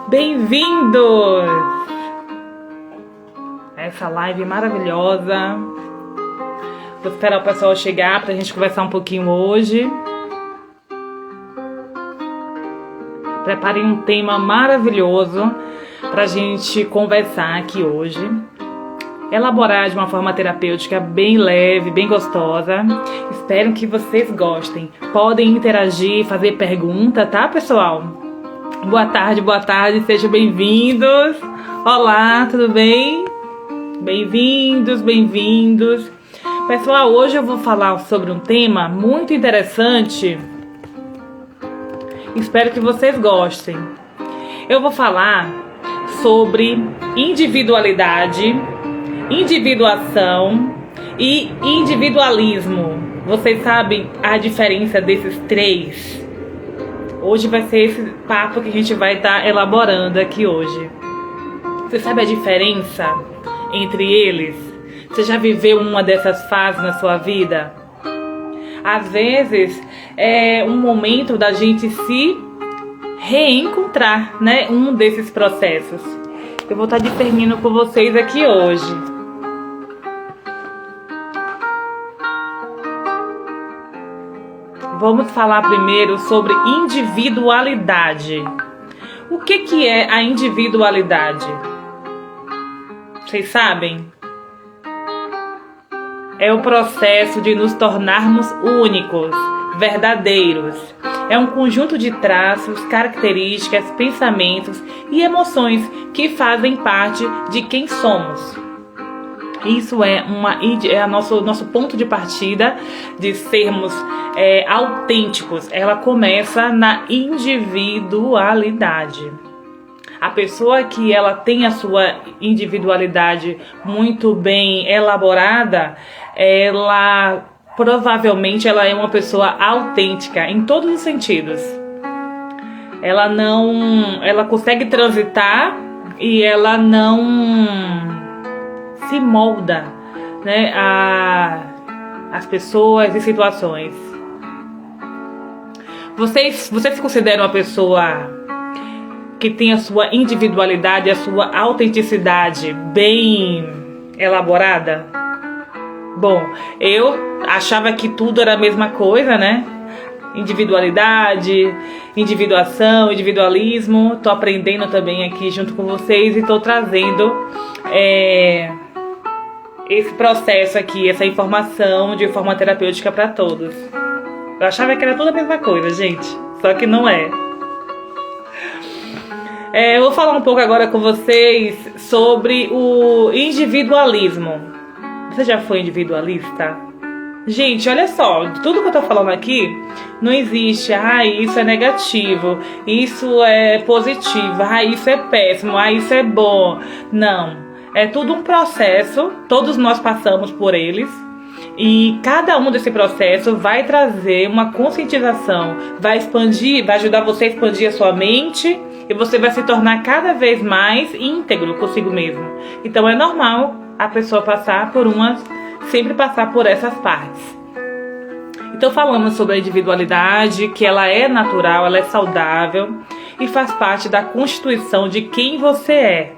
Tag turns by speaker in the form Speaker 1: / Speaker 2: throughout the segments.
Speaker 1: Bem-vindos a essa live maravilhosa. Vou esperar o pessoal chegar pra gente conversar um pouquinho hoje. Preparei um tema maravilhoso pra gente conversar aqui hoje. Elaborar de uma forma terapêutica bem leve, bem gostosa. Espero que vocês gostem. Podem interagir, fazer pergunta, tá, pessoal? Boa tarde, sejam bem-vindos. Olá, tudo bem? Bem-vindos. Pessoal, hoje eu vou falar sobre um tema muito interessante. Espero que vocês gostem. Eu vou falar sobre individualidade, individuação e individualismo. Vocês sabem a diferença desses três? Hoje vai ser esse papo que a gente vai estar elaborando aqui hoje. Você sabe a diferença entre eles? Você já viveu uma dessas fases na sua vida? Às vezes é um momento da gente se reencontrar, né? Um desses processos. Eu vou estar discernindo com vocês aqui hoje. Vamos falar primeiro sobre individualidade. O que é a individualidade? Vocês sabem? É o processo de nos tornarmos únicos, verdadeiros. É um conjunto de traços, características, pensamentos e emoções que fazem parte de quem somos. Isso é nosso ponto de partida de sermos autênticos. Ela começa na individualidade. A pessoa que ela tem a sua individualidade muito bem elaborada, ela provavelmente ela é uma pessoa autêntica em todos os sentidos. Ela consegue transitar e ela não se molda, né, as pessoas e situações. Vocês se consideram uma pessoa que tem a sua individualidade, a sua autenticidade bem elaborada? Bom, eu achava que tudo era a mesma coisa, né? Individualidade, individuação, individualismo. Tô aprendendo também aqui junto com vocês e tô trazendo esse processo aqui, essa informação de forma terapêutica para todos. Eu achava que era tudo a mesma coisa, gente. Só que não é. Eu vou falar um pouco agora com vocês sobre o individualismo. Você já foi individualista? Gente, olha só, tudo que eu tô falando aqui não existe, isso é negativo, isso é positivo, isso é péssimo, isso é bom. Não, é tudo um processo, todos nós passamos por eles. E cada um desse processo vai trazer uma conscientização, vai expandir, vai ajudar você a expandir a sua mente e você vai se tornar cada vez mais íntegro consigo mesmo. Então é normal a pessoa sempre passar por essas partes. Então falamos sobre a individualidade, que ela é natural, ela é saudável e faz parte da constituição de quem você é,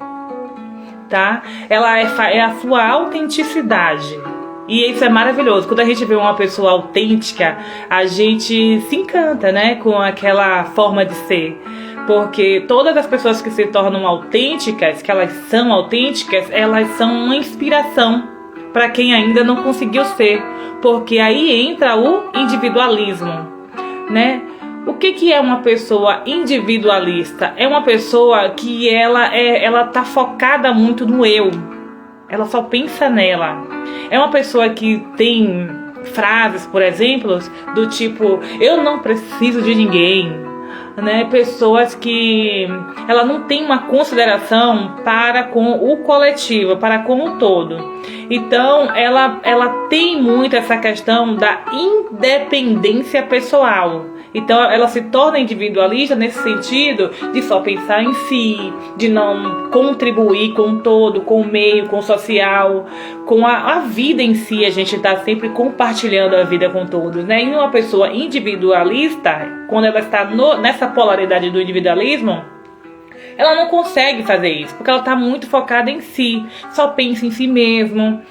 Speaker 1: tá? Ela é a sua autenticidade. E isso é maravilhoso. Quando a gente vê uma pessoa autêntica, a gente se encanta, né, com aquela forma de ser. Porque todas as pessoas que se tornam autênticas, que elas são uma inspiração para quem ainda não conseguiu ser. Porque aí entra o individualismo, né? O que é uma pessoa individualista? É uma pessoa que ela tá focada muito no eu. Ela só pensa nela. É uma pessoa que tem frases, por exemplo, do tipo: eu não preciso de ninguém, né? Pessoas que ela não tem uma consideração para com o coletivo, para com o todo. Então ela tem muito essa questão da independência pessoal. Então ela se torna individualista nesse sentido de só pensar em si, de não contribuir com o todo, com o meio, com o social, com a vida em si. A gente está sempre compartilhando a vida com todos, né? E uma pessoa individualista, quando ela está nessa polaridade do individualismo, ela não consegue fazer isso, porque ela está muito focada em si, só pensa em si mesmo.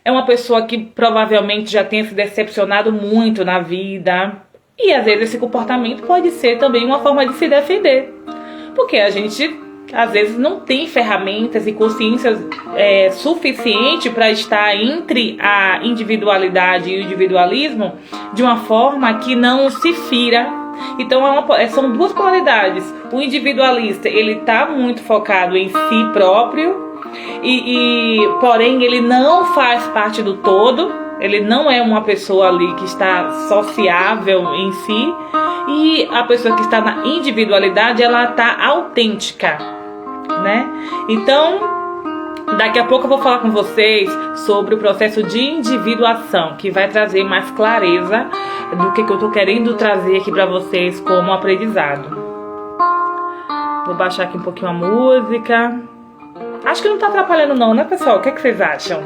Speaker 1: É uma pessoa que provavelmente já tenha se decepcionado muito na vida. E às vezes esse comportamento pode ser também uma forma de se defender. Porque a gente às vezes não tem ferramentas e consciência suficiente para estar entre a individualidade e o individualismo de uma forma que não se fira. Então são duas polaridades. O individualista, ele está muito focado em si próprio, porém ele não faz parte do todo. Ele não é uma pessoa ali que está sociável em si. E a pessoa que está na individualidade, ela está autêntica, né? Então, daqui a pouco eu vou falar com vocês sobre o processo de individuação, que vai trazer mais clareza do que eu estou querendo trazer aqui para vocês como aprendizado. Vou baixar aqui um pouquinho a música. Acho que não está atrapalhando não, né, pessoal? O que vocês acham?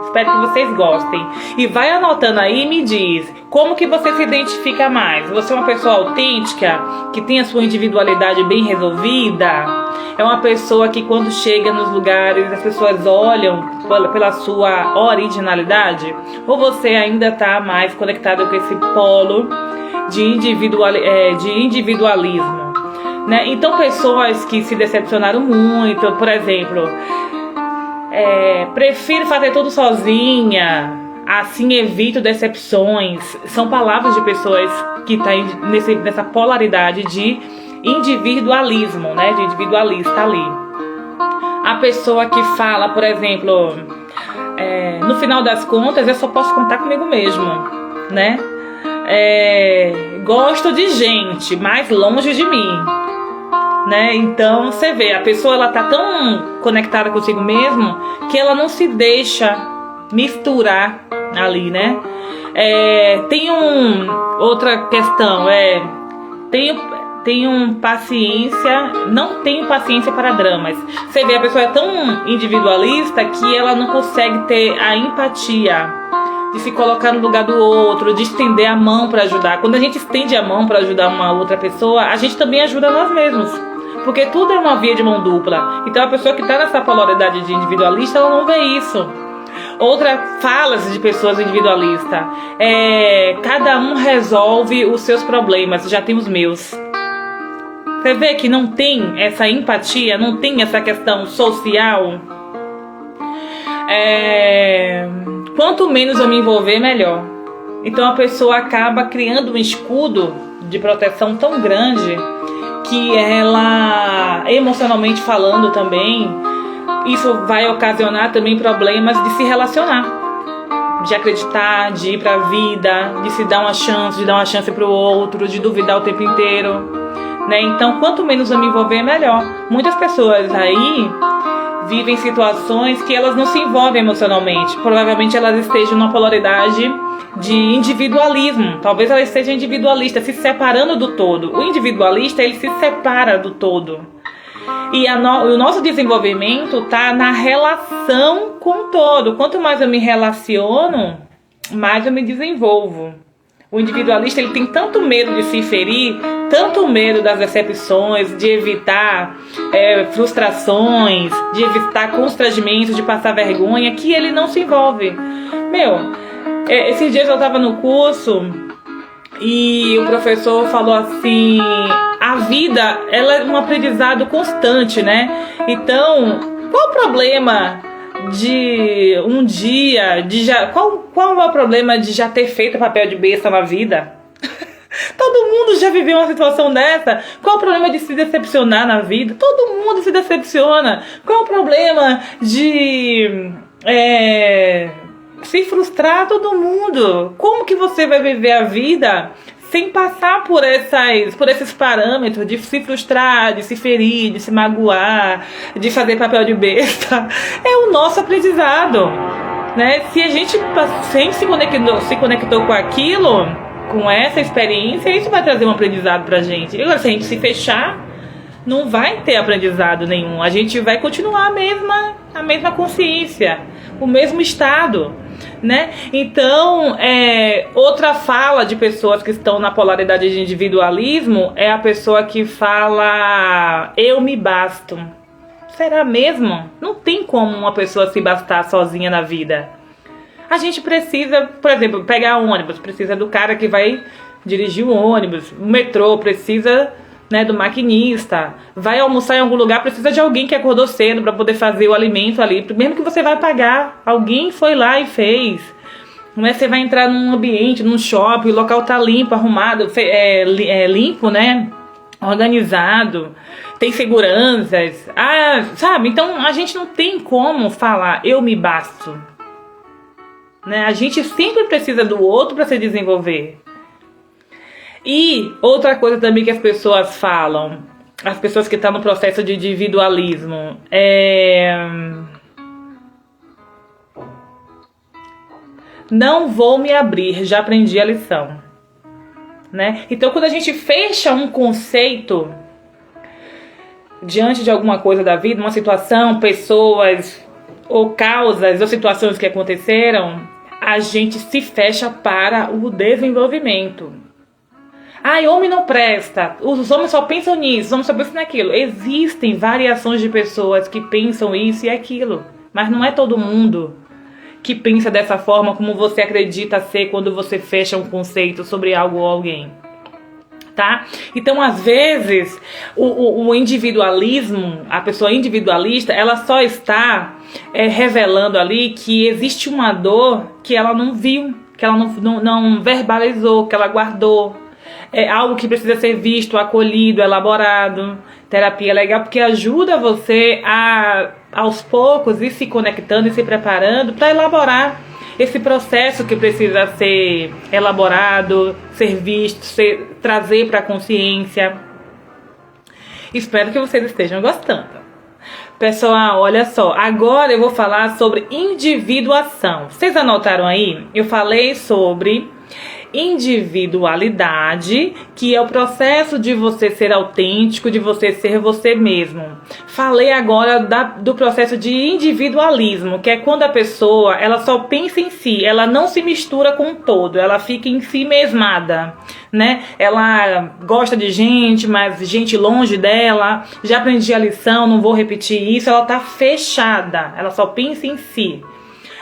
Speaker 1: Espero que vocês gostem. E vai anotando aí e me diz como que você se identifica mais. Você é uma pessoa autêntica, que tem a sua individualidade bem resolvida? É uma pessoa que quando chega nos lugares as pessoas olham pela sua originalidade? Ou você ainda está mais conectado com esse polo de individualismo? Né? Então pessoas que se decepcionaram muito, por exemplo... prefiro fazer tudo sozinha, assim evito decepções. São palavras de pessoas que estão nessa polaridade de individualismo, né? De individualista ali. A pessoa que fala, por exemplo, no final das contas eu só posso contar comigo mesmo, né? Gosto de gente, mas longe de mim. Né? Então você vê, a pessoa ela tá tão conectada consigo mesmo que ela não se deixa misturar ali, né? Tem outra questão, tenho paciência, não tenho paciência para dramas. Você vê, a pessoa é tão individualista que ela não consegue ter a empatia de se colocar no lugar do outro, de estender a mão para ajudar. Quando a gente estende a mão para ajudar uma outra pessoa, a gente também ajuda nós mesmos. Porque tudo é uma via de mão dupla. Então a pessoa que está nessa polaridade de individualista, ela não vê isso. Outra falas de pessoas individualistas. Cada um resolve os seus problemas, já tem os meus. Você vê que não tem essa empatia, não tem essa questão social. Quanto menos eu me envolver, melhor. Então a pessoa acaba criando um escudo de proteção tão grande que ela, emocionalmente falando também, isso vai ocasionar também problemas de se relacionar, de acreditar, de ir pra vida, de se dar uma chance pro outro, de duvidar o tempo inteiro, né? Então, quanto menos eu me envolver, melhor. Muitas pessoas aí vivem situações que elas não se envolvem emocionalmente. Provavelmente elas estejam numa polaridade de individualismo. Talvez ela esteja individualista, se separando do todo. O individualista, ele se separa do todo. E o nosso desenvolvimento está na relação com o todo. Quanto mais eu me relaciono, mais eu me desenvolvo. O individualista, ele tem tanto medo de se ferir, tanto medo das decepções, de evitar frustrações, de evitar constrangimentos, de passar vergonha, que ele não se envolve. Esses dias eu estava no curso e o professor falou assim: a vida, ela é um aprendizado constante, né? Então, qual o problema de um dia, qual é o problema de já ter feito papel de besta na vida? Todo mundo já viveu uma situação dessa. Qual o problema de se decepcionar na vida? Todo mundo se decepciona. Qual o problema de se frustrar? Todo mundo. Como que você vai viver a vida sem passar por esses parâmetros de se frustrar, de se ferir, de se magoar, de fazer papel de besta? É o nosso aprendizado, né? Se a gente sempre se conectou com aquilo, com essa experiência, isso vai trazer um aprendizado pra gente. E agora, se a gente se fechar, não vai ter aprendizado nenhum. A gente vai continuar a mesma consciência, o mesmo estado, né? Então, outra fala de pessoas que estão na polaridade de individualismo é a pessoa que fala eu me basto. Será mesmo? Não tem como uma pessoa se bastar sozinha na vida. A gente precisa, por exemplo, pegar ônibus, precisa do cara que vai dirigir o ônibus. O metrô precisa, né, do maquinista. Vai almoçar em algum lugar, precisa de alguém que acordou cedo para poder fazer o alimento ali. Mesmo que você vai pagar, alguém foi lá e fez. Não é você vai entrar num ambiente, num shopping, o local tá limpo, arrumado, limpo, né? Organizado, tem seguranças. Sabe? Então a gente não tem como falar eu me basto. Né? A gente sempre precisa do outro para se desenvolver. E outra coisa também que as pessoas falam, as pessoas que estão no processo de individualismo, não vou me abrir, já aprendi a lição. Né? Então quando a gente fecha um conceito diante de alguma coisa da vida, uma situação, pessoas ou causas ou situações que aconteceram, a gente se fecha para o desenvolvimento. Homem não presta, os homens só pensam nisso, os homens só pensam naquilo. Existem variações de pessoas que pensam isso e aquilo, mas não é todo mundo que pensa dessa forma como você acredita ser quando você fecha um conceito sobre algo ou alguém. Tá? Então, às vezes, o individualismo, a pessoa individualista, ela só está revelando ali que existe uma dor que ela não viu, que ela não verbalizou, que ela guardou. É algo que precisa ser visto, acolhido, elaborado. Terapia é legal porque ajuda você a, aos poucos, ir se conectando e se preparando para elaborar esse processo que precisa ser elaborado, ser visto, trazer para a consciência. Espero que vocês estejam gostando. Pessoal, olha só, agora eu vou falar sobre individuação. Vocês anotaram aí? Eu falei sobre individualidade, que é o processo de você ser autêntico, de você ser você mesmo. Falei agora do processo de individualismo, que é quando a pessoa ela só pensa em si, ela não se mistura com o todo, ela fica em si mesmada, né? Ela gosta de gente, mas gente longe dela. Já aprendi a lição, não vou repetir isso. Ela tá fechada, ela só pensa em si.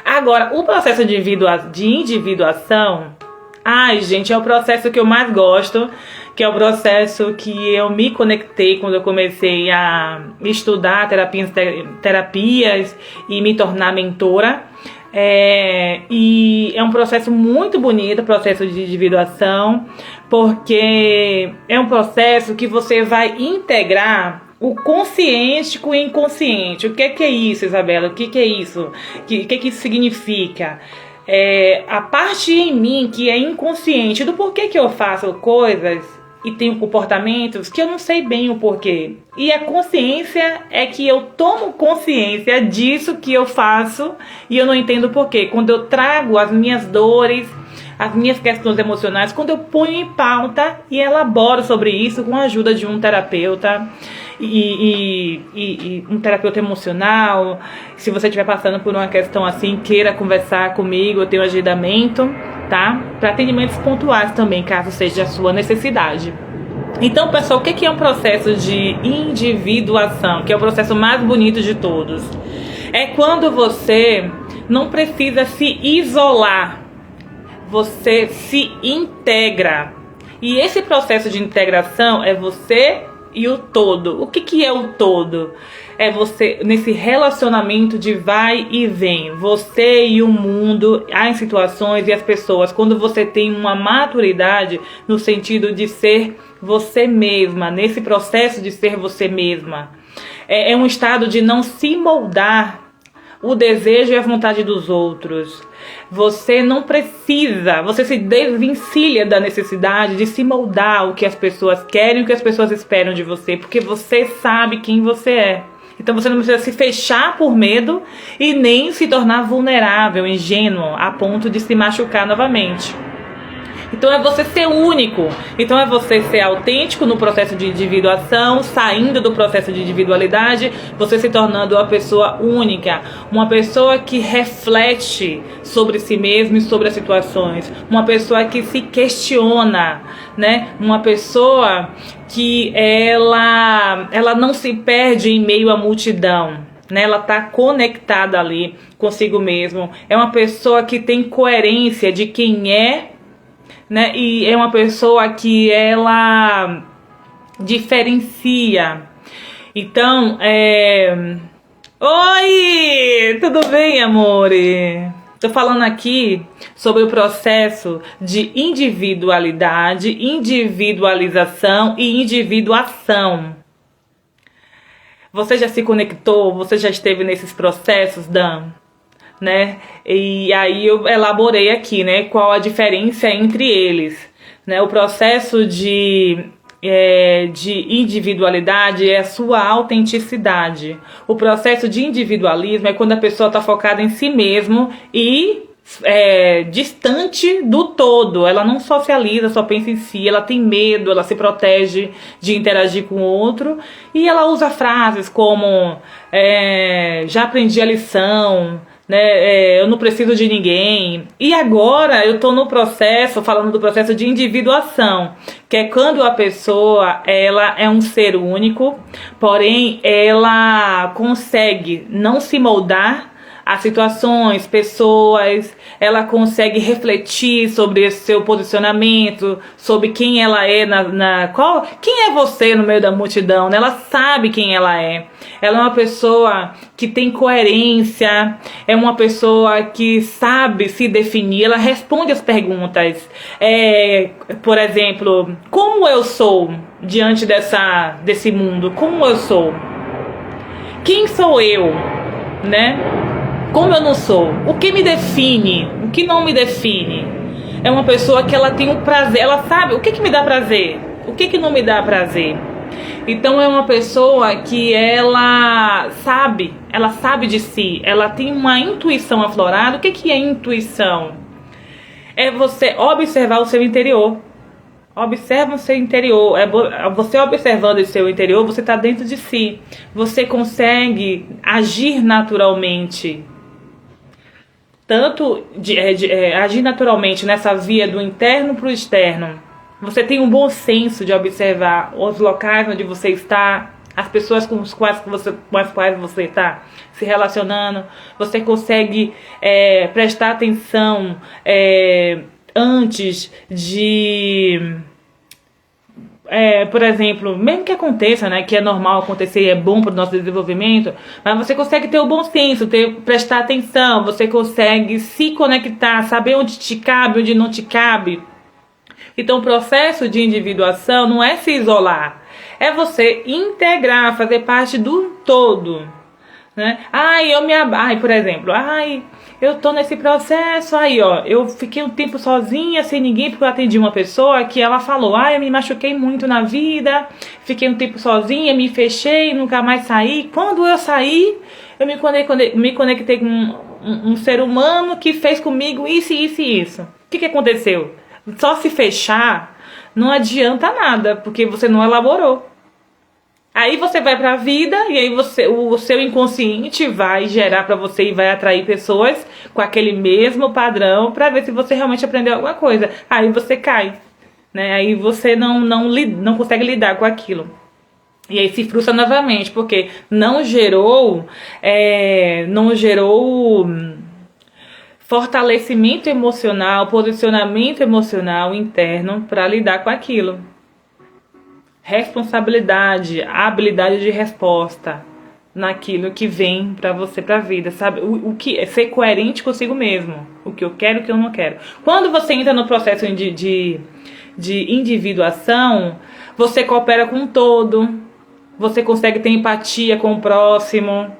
Speaker 1: Agora, o processo de individuação, gente, é o processo que eu mais gosto, que é o processo que eu me conectei quando eu comecei a estudar terapias e me tornar mentora. E é um processo muito bonito, o processo de individuação, porque é um processo que você vai integrar o consciente com o inconsciente. O que é isso, Isabela? O que é isso? O que isso significa? A parte em mim que é inconsciente do porquê que eu faço coisas e tenho comportamentos que eu não sei bem o porquê. E a consciência é que eu tomo consciência disso que eu faço e eu não entendo o porquê. Quando eu trago as minhas dores, as minhas questões emocionais, quando eu ponho em pauta e elaboro sobre isso com a ajuda de um terapeuta e um terapeuta emocional. Se você estiver passando por uma questão assim, queira conversar comigo, eu tenho agendamento, tá? Para atendimentos pontuais também, caso seja a sua necessidade. Então, pessoal, o que é um processo de individuação? Que é o processo mais bonito de todos. É quando você não precisa se isolar, você se integra. E esse processo de integração é você e o todo. O que é o todo? É você nesse relacionamento de vai e vem. Você e o mundo, as situações e as pessoas. Quando você tem uma maturidade no sentido de ser você mesma, nesse processo de ser você mesma. É um estado de não se moldar o desejo e a vontade dos outros. Você não precisa, você se desvencilha da necessidade de se moldar o que as pessoas querem, o que as pessoas esperam de você, porque você sabe quem você é. Então você não precisa se fechar por medo e nem se tornar vulnerável, ingênuo, a ponto de se machucar novamente. Então é você ser único. Então é você ser autêntico no processo de individuação, saindo do processo de individualidade, você se tornando uma pessoa única, uma pessoa que reflete sobre si mesmo e sobre as situações, uma pessoa que se questiona, né? Uma pessoa que ela não se perde em meio à multidão, né? Ela está conectada ali consigo mesmo. É uma pessoa que tem coerência de quem é, né? E é uma pessoa que ela diferencia. Então, Oi! Tudo bem, amor? Tô falando aqui sobre o processo de individualidade, individualização e individuação. Você já se conectou? Você já esteve nesses processos, Dan? Né? E aí eu elaborei aqui, né, qual a diferença entre eles, né? O processo de individualidade é a sua autenticidade. O processo de individualismo é quando a pessoa está focada em si mesmo e distante do todo. Ela não socializa, só pensa em si, ela tem medo, ela se protege de interagir com o outro, e ela usa frases como já aprendi a lição, né? Eu não preciso de ninguém. E agora eu tô no processo, falando do processo de individuação, que é quando a pessoa ela é um ser único, porém ela consegue não se moldar as situações, pessoas, ela consegue refletir sobre esse seu posicionamento, sobre quem ela é quem é você no meio da multidão, né? Ela sabe quem ela é. Ela é uma pessoa que tem coerência, é uma pessoa que sabe se definir, ela responde as perguntas. Por exemplo, como eu sou diante desse mundo? Como eu sou? Quem sou eu, né? Como eu não sou? O que me define? O que não me define? É uma pessoa que ela tem um prazer, ela sabe o que me dá prazer, o que não me dá prazer. Então é uma pessoa que ela sabe de si, ela tem uma intuição aflorada. O que é intuição? É você observar o seu interior. Observa o seu interior. Você observando o seu interior, você está dentro de si. Você consegue agir naturalmente. Tanto agir naturalmente nessa via do interno para o externo. Você tem um bom senso de observar os locais onde você está, as pessoas com as quais você está se relacionando. Você consegue prestar atenção antes de... por exemplo, mesmo que aconteça, né, que é normal acontecer e é bom para o nosso desenvolvimento, mas você consegue ter o bom senso, prestar atenção, você consegue se conectar, saber onde te cabe, onde não te cabe. Então o processo de individuação não é se isolar, é você integrar, fazer parte do todo, né? Por exemplo, eu tô nesse processo, eu fiquei um tempo sozinha, sem ninguém, porque eu atendi uma pessoa que ela falou, eu me machuquei muito na vida, fiquei um tempo sozinha, me fechei, nunca mais saí. Quando eu saí, eu me conectei com um ser humano que fez comigo isso, isso e isso. O que aconteceu? Só se fechar não adianta nada, porque você não elaborou. Aí você vai pra vida e aí o seu inconsciente vai gerar pra você e vai atrair pessoas com aquele mesmo padrão pra ver se você realmente aprendeu alguma coisa. Aí você cai, né? Aí você não consegue lidar com aquilo. E aí se frustra novamente, porque não gerou fortalecimento emocional, posicionamento emocional interno para lidar com aquilo. Responsabilidade, habilidade de resposta naquilo que vem para você, para a vida, sabe? O que é ser coerente consigo mesmo, o que eu quero e o que eu não quero. Quando você entra no processo de individuação, você coopera com o todo, você consegue ter empatia com o próximo,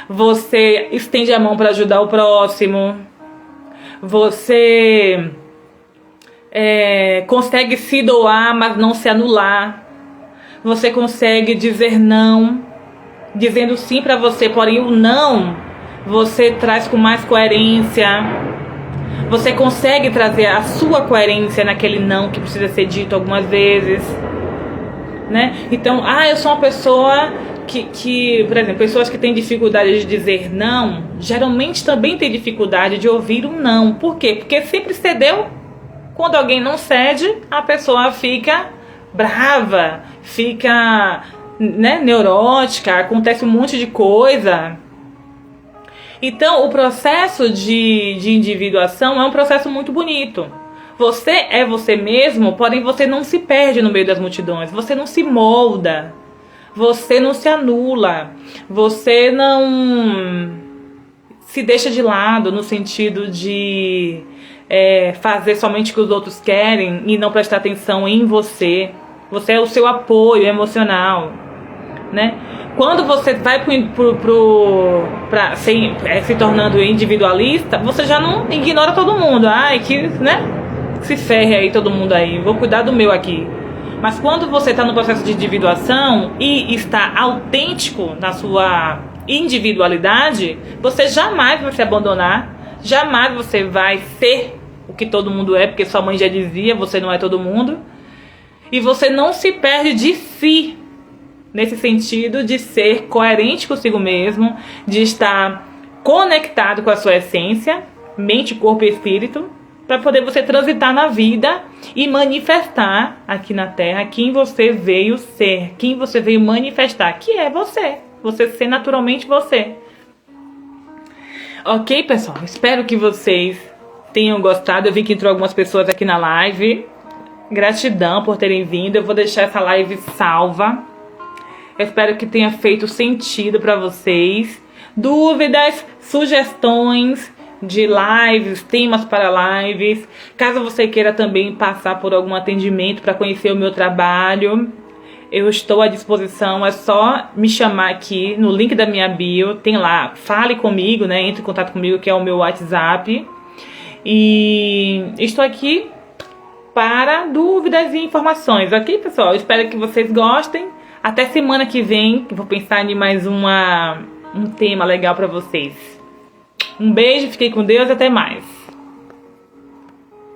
Speaker 1: você estende a mão para ajudar o próximo, você consegue se doar, mas não se anular. Você consegue dizer não, dizendo sim para você, porém o não você traz com mais coerência. Você consegue trazer a sua coerência naquele não que precisa ser dito algumas vezes, né? Então, eu sou uma pessoa que, por exemplo, pessoas que têm dificuldade de dizer não, geralmente também têm dificuldade de ouvir um não. Por quê? Porque sempre cedeu. Quando alguém não cede, a pessoa fica brava, fica, né, neurótica, acontece um monte de coisa. Então, o processo de individuação é um processo muito bonito. Você é você mesmo, porém você não se perde no meio das multidões, você não se molda, você não se anula, você não se deixa de lado no sentido de fazer somente o que os outros querem e não prestar atenção em você. Você é o seu apoio emocional, né? Quando você vai se tornando individualista, você já não ignora todo mundo. Né? Se ferre aí todo mundo aí, vou cuidar do meu aqui. Mas quando você está no processo de individuação e está autêntico na sua individualidade, você jamais vai se abandonar, jamais você vai ser o que todo mundo é, porque sua mãe já dizia, você não é todo mundo. E você não se perde de si, nesse sentido de ser coerente consigo mesmo, de estar conectado com a sua essência, mente, corpo e espírito, para poder você transitar na vida e manifestar aqui na Terra quem você veio ser, quem você veio manifestar, que é você. Você ser naturalmente você. Ok, pessoal? Espero que vocês tenham gostado. Eu vi que entrou algumas pessoas aqui na live. Gratidão por terem vindo. Eu vou deixar essa live salva. Eu espero que tenha feito sentido para vocês. Dúvidas, sugestões de lives, temas para lives. Caso você queira também passar por algum atendimento para conhecer o meu trabalho, eu estou à disposição. É só me chamar aqui no link da minha bio. Tem lá, fale comigo, né? Entre em contato comigo, que é o meu WhatsApp. E estou aqui para dúvidas e informações, ok, pessoal? Espero que vocês gostem. Até semana que vem, que eu vou pensar em mais um tema legal para vocês. Um beijo, fiquem com Deus e até mais.